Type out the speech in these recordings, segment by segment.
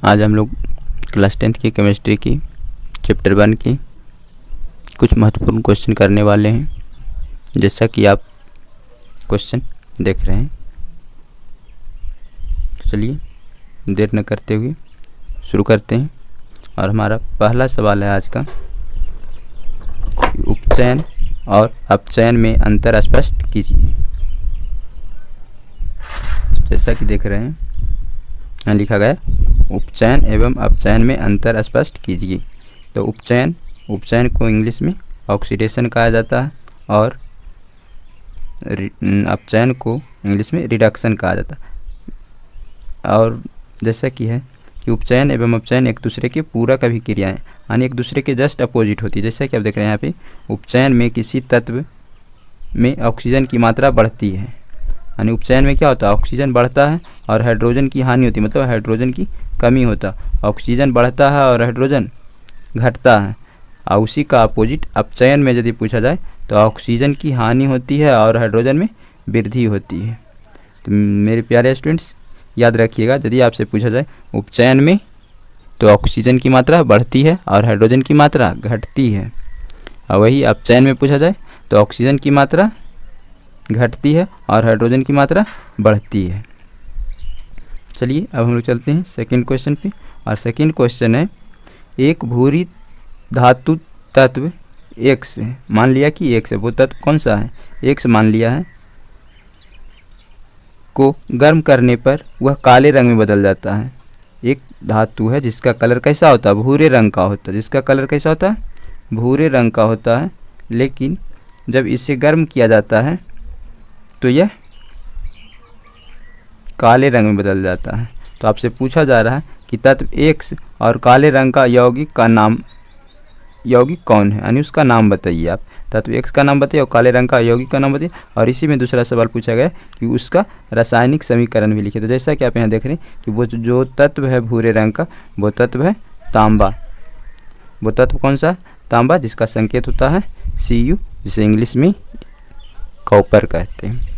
आज हम लोग क्लास 10th की केमिस्ट्री की चैप्टर 1 की कुछ महत्वपूर्ण क्वेश्चन करने वाले हैं, जैसा कि आप क्वेश्चन देख रहे हैं। चलिए देर न करते हुए शुरू करते हैं। और हमारा पहला सवाल है आज का, उपचयन और अपचयन में अंतर स्पष्ट कीजिए। जैसा कि देख रहे हैं यहाँ लिखा गया, उपचयन एवं अपचयन में अंतर स्पष्ट कीजिए। तो उपचयन को इंग्लिश में ऑक्सीडेशन कहा जाता है और अपचयन को इंग्लिश में रिडक्शन कहा जाता है। और जैसा कि है कि उपचयन एवं अपचयन एक दूसरे के पूरक अभिक्रियाएं यानी एक दूसरे के जस्ट अपोजिट होती है। जैसा कि आप देख रहे हैं यहाँ पे, उपचयन में किसी तत्व में ऑक्सीजन की मात्रा बढ़ती है, यानी उपचयन में क्या होता है, ऑक्सीजन बढ़ता है और हाइड्रोजन की हानि होती है, मतलब हाइड्रोजन की कमी होता है। ऑक्सीजन बढ़ता है और हाइड्रोजन घटता है। और उसी का अपोजिट अपचयन में यदि पूछा जाए तो ऑक्सीजन की हानि होती है और हाइड्रोजन में वृद्धि होती है। तो मेरे प्यारे स्टूडेंट्स याद रखिएगा, यदि आपसे पूछा जाए उपचयन में तो ऑक्सीजन की मात्रा बढ़ती है और हाइड्रोजन की मात्रा घटती है, और वही अपचयन में पूछा जाए तो ऑक्सीजन की मात्रा घटती है और हाइड्रोजन की मात्रा बढ़ती है। चलिए अब हम लोग चलते हैं सेकंड क्वेश्चन पे। और सेकंड क्वेश्चन है, एक भूरी धातु तत्व X है, मान लिया कि X है, वो तत्व कौन सा है, X मान लिया है, को गर्म करने पर वह काले रंग में बदल जाता है। एक धातु है जिसका कलर कैसा होता है, भूरे रंग का होता है। जिसका कलर कैसा होता है, भूरे रंग का होता है, लेकिन जब इसे गर्म किया जाता है तो यह काले रंग में बदल जाता है। तो आपसे पूछा जा रहा है कि तत्व X और काले रंग का यौगिक कौन है, यानी उसका नाम बताइए। आप तत्व X का नाम बताइए और काले रंग का यौगिक का नाम बताइए। और इसी में दूसरा सवाल पूछा गया कि उसका रासायनिक समीकरण भी लिखिए। तो जैसा कि आप यहाँ देख रहे हैं कि वो जो तत्व है भूरे रंग का, वो तत्व है तांबा। वो तत्व कौन सा, तांबा, जिसका संकेत होता है Cu, जिसे इंग्लिश में कॉपर कहते हैं।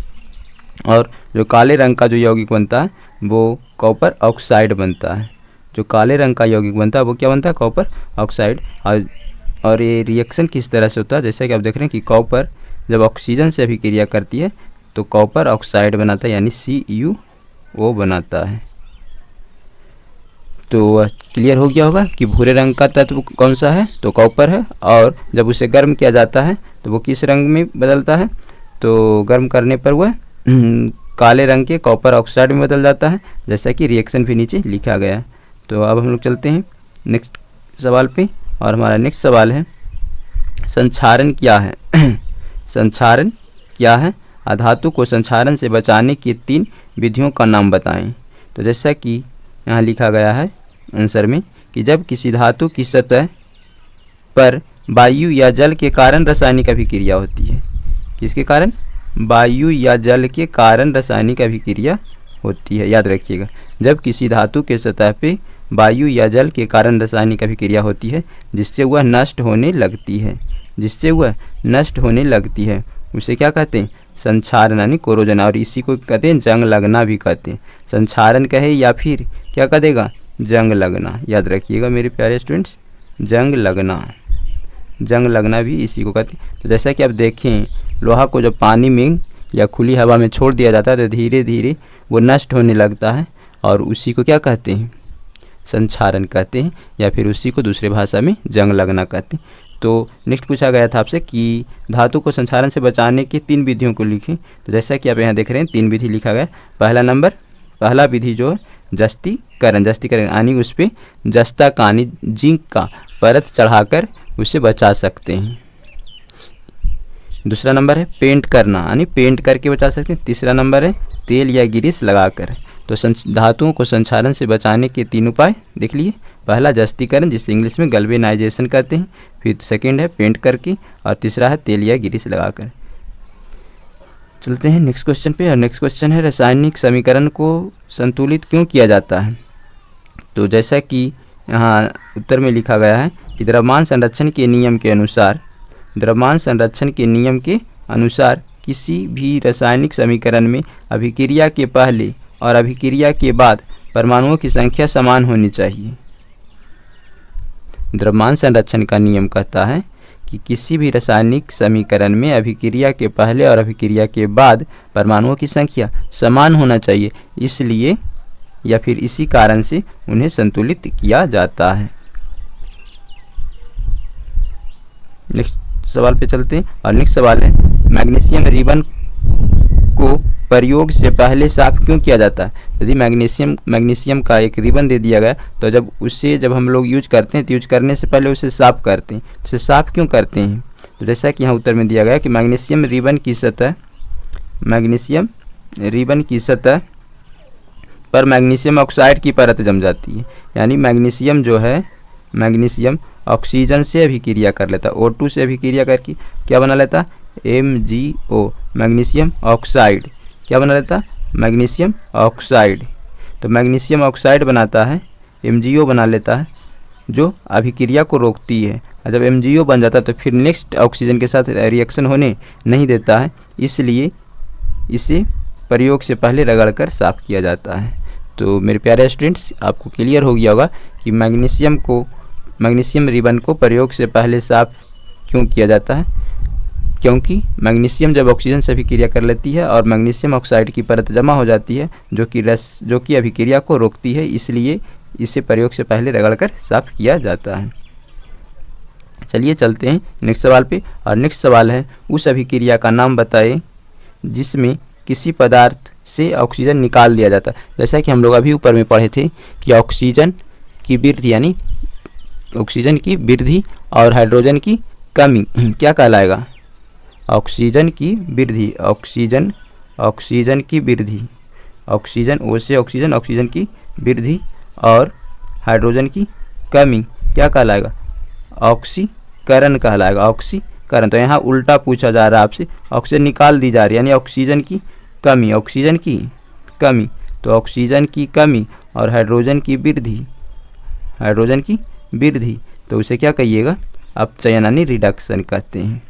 और जो काले रंग का जो यौगिक बनता है वो कॉपर ऑक्साइड बनता है। जो काले रंग का यौगिक बनता है वो क्या बनता है, कॉपर ऑक्साइड। और ये रिएक्शन किस तरह से होता है, जैसा कि आप देख रहे हैं कि कॉपर जब ऑक्सीजन से अभिक्रिया करती है तो कॉपर ऑक्साइड बनाता है, यानी CuO बनाता है। तो क्लियर हो गया होगा कि भूरे रंग का तत्व कौन सा है, तो कॉपर है। और जब उसे गर्म किया जाता है तो वो किस रंग में बदलता है, तो गर्म करने पर वह काले रंग के कॉपर ऑक्साइड में बदल जाता है, जैसा कि रिएक्शन भी नीचे लिखा गया है। तो अब हम लोग चलते हैं नेक्स्ट सवाल पे। और हमारा नेक्स्ट सवाल है, संक्षारण क्या है। संक्षारण क्या है, अधातु को संक्षारण से बचाने की 3 विधियों का नाम बताएं। तो जैसा कि यहाँ लिखा गया है आंसर में कि जब किसी धातु की सतह पर वायु या जल के कारण रासायनिक अभिक्रिया होती है, किसके कारण, वायु या जल के कारण रासायनिक अभिक्रिया होती है। याद रखिएगा, जब किसी धातु के सतह पे वायु या जल के कारण रासायनिक अभिक्रिया होती है जिससे वह नष्ट होने लगती है, उसे क्या कहते हैं, संक्षारण यानी कोरोजन। और इसी को कहते हैं जंग लगना भी कहते हैं। संक्षारण कहे या फिर क्या कह देगा, जंग लगना। याद रखिएगा मेरे प्यारे स्टूडेंट्स, जंग लगना भी इसी को कहते हैं। तो जैसा कि आप देखें, लोहा को जब पानी में या खुली हवा में छोड़ दिया जाता है तो धीरे धीरे वो नष्ट होने लगता है, और उसी को क्या कहते हैं, संक्षारण कहते हैं, या फिर उसी को दूसरे भाषा में जंग लगना कहते हैं। तो नेक्स्ट पूछा गया था आपसे कि धातु को संक्षारण से बचाने की 3 विधियों को लिखें। तो जैसा कि आप यहाँ देख रहे हैं 3 विधि लिखा गया। पहला विधि जो है जस्तीकरण यानी उस पर जस्ता का यानी जिंक का परत चढ़ाकर उसे बचा सकते हैं। दूसरा नंबर है पेंट करना, यानी पेंट करके बचा सकते हैं। तीसरा नंबर है तेल या ग्रीस लगाकर। तो धातुओं को संक्षारण से बचाने के 3 उपाय देख लिए। पहला जस्तीकरण, जिसे इंग्लिश में गैल्वेनाइजेशन कहते हैं। फिर सेकंड है पेंट करके, और तीसरा है तेल या ग्रीस लगाकर। चलते हैं नेक्स्ट क्वेश्चन पे। और नेक्स्ट क्वेश्चन है, रासायनिक समीकरण को संतुलित क्यों किया जाता है। तो जैसा कि यहाँ उत्तर में लिखा गया है कि द्रव्यमान संरक्षण के नियम के अनुसार किसी भी रासायनिक समीकरण में अभिक्रिया के पहले और अभिक्रिया के बाद परमाणुओं की संख्या समान होनी चाहिए। द्रव्यमान संरक्षण का नियम कहता है कि किसी भी रासायनिक समीकरण में अभिक्रिया के पहले और अभिक्रिया के बाद परमाणुओं की संख्या समान होना चाहिए, इसलिए या फिर इसी कारण से उन्हें संतुलित किया जाता है। नेक्स्ट सवाल पे चलते हैं और नेक्स्ट सवाल है मैग्नीशियम रिबन को प्रयोग से पहले साफ क्यों किया जाता है। यदि मैग्नीशियम का एक रिबन दे दिया गया तो जब हम लोग यूज करते हैं तो यूज करने से पहले उसे साफ करते हैं। तो उसे साफ क्यों करते हैं, तो जैसा कि यहाँ उत्तर में दिया गया कि मैग्नीशियम रिबन की सतह पर मैग्नीशियम ऑक्साइड की परत जम जाती है। यानी मैग्नीशियम ऑक्सीजन से अभिक्रिया कर लेता है, O2 से अभिक्रिया करके क्या बना लेता, MgO मैग्नीशियम ऑक्साइड। क्या बना लेता, मैग्नीशियम ऑक्साइड। तो मैग्नीशियम ऑक्साइड बनाता है, MgO बना लेता है, जो अभिक्रिया को रोकती है। और जब MgO बन जाता है तो फिर नेक्स्ट ऑक्सीजन के साथ रिएक्शन होने नहीं देता है, इसलिए इसे प्रयोग से पहले रगड़कर साफ़ किया जाता है। तो मेरे प्यारे स्टूडेंट्स, आपको क्लियर हो गया होगा कि मैग्नीशियम रिबन को प्रयोग से पहले साफ क्यों किया जाता है। क्योंकि मैग्नीशियम जब ऑक्सीजन से अभिक्रिया कर लेती है और मैग्नीशियम ऑक्साइड की परत जमा हो जाती है जो कि अभिक्रिया को रोकती है, इसलिए इसे प्रयोग से पहले रगड़कर साफ किया जाता है। चलिए चलते हैं नेक्स्ट सवाल पे और नेक्स्ट सवाल है उस अभिक्रिया का नाम बताएं जिसमें किसी पदार्थ से ऑक्सीजन निकाल दिया जाता है। जैसा कि हम लोग अभी ऊपर में पढ़े थे कि ऑक्सीजन की वृद्धि यानी ऑक्सीजन की वृद्धि और हाइड्रोजन की कमी क्या कहलाएगा, ऑक्सीजन की वृद्धि, ऑक्सीजन की वृद्धि, ऑक्सीजन O से ऑक्सीजन की वृद्धि और हाइड्रोजन की कमी क्या कहलाएगा, ऑक्सीकरण कहलाएगा, ऑक्सीकरण। तो यहाँ उल्टा पूछा जा रहा है आपसे, ऑक्सीजन निकाल दी जा रही है यानी ऑक्सीजन की कमी, तो ऑक्सीजन की कमी और हाइड्रोजन की वृद्धि, तो उसे क्या कहिएगा, अपचयन यानी रिडक्शन कहते हैं।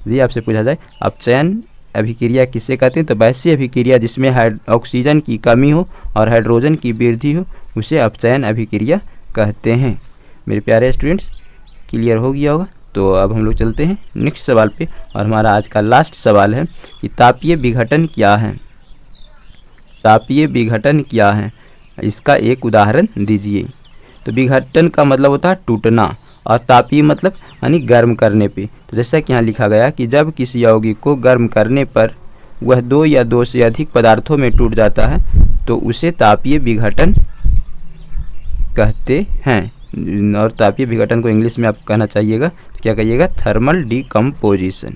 यदि आपसे पूछा जाए अपचयन अभिक्रिया किसे कहते हैं, तो वैसी अभिक्रिया जिसमें ऑक्सीजन की कमी हो और हाइड्रोजन की वृद्धि हो उसे अपचयन अभिक्रिया कहते हैं। मेरे प्यारे स्टूडेंट्स, क्लियर हो गया होगा। तो अब हम लोग चलते हैं नेक्स्ट सवाल पे और हमारा आज का लास्ट सवाल है कि तापीय विघटन क्या है। तापीय विघटन क्या है, इसका एक उदाहरण दीजिए। तो विघटन का मतलब होता है टूटना और तापीय मतलब यानी गर्म करने पे। तो जैसा कि यहाँ लिखा गया कि जब किसी यौगिक को गर्म करने पर वह 2 या 2 से अधिक पदार्थों में टूट जाता है तो उसे तापीय विघटन कहते हैं। और तापीय विघटन को इंग्लिश में आप कहना चाहिएगा, क्या कहिएगा, थर्मल डिकम्पोजिशन।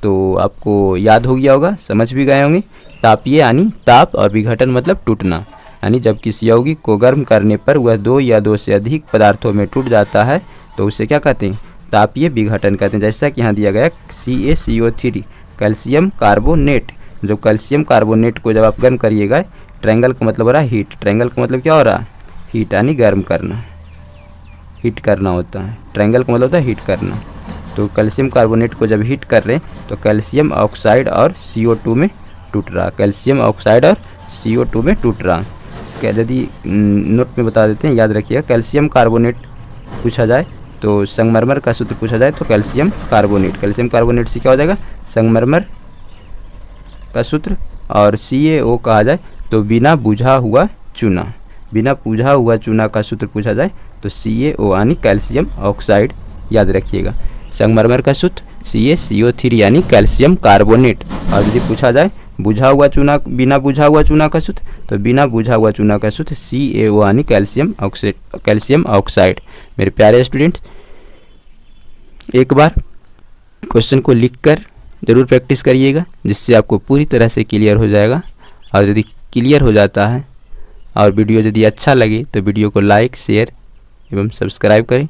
तो आपको याद हो गया होगा, समझ भी गए होंगे। तापीय यानी ताप और विघटन मतलब टूटना, यानी जब किसी यौगिक को गर्म करने पर वह 2 या 2 से अधिक पदार्थों में टूट जाता है तो उसे क्या कहते हैं, तापीय विघटन कहते हैं। जैसा कि यहाँ दिया गया CaCO3 कैल्शियम कार्बोनेट। जो कैल्शियम कार्बोनेट को जब आप गर्म करिएगा, ट्रायंगल का मतलब हो रहा है हीट, ट्रायंगल का मतलब क्या हो रहा है, हीट यानी गर्म करना, हीट करना होता है। ट्रायंगल का मतलब होता है हीट करना। तो कैल्शियम कार्बोनेट को जब हीट कर रहे हैं तो कैल्शियम ऑक्साइड और CO2 में टूट रहा, कैल्शियम ऑक्साइड और CO2 में टूट रहा। इसका यदि नोट में बता देते हैं, याद रखिएगा। कैल्शियम कार्बोनेट पूछा जाए तो संगमरमर का सूत्र पूछा जाए तो कैल्शियम कार्बोनेट से क्या हो जाएगा, संगमरमर का सूत्र। और CaO कहा जाए तो बिना बुझा हुआ चूना का सूत्र पूछा जाए तो CaO यानी कैल्शियम ऑक्साइड। याद रखिएगा, संगमरमर का सूत्र CaCO3 यानी कैल्शियम कार्बोनेट। और यदि पूछा जाए बिना बुझा हुआ चूना का सूत्र तो बिना बुझा हुआ चूना का सूत्र CaO यानी कैल्शियम ऑक्साइड। मेरे प्यारे स्टूडेंट्स, एक बार क्वेश्चन को लिखकर ज़रूर प्रैक्टिस करिएगा, जिससे आपको पूरी तरह से क्लियर हो जाएगा। और यदि क्लियर हो जाता है और वीडियो यदि अच्छा लगे तो वीडियो को लाइक, शेयर एवं सब्सक्राइब करें।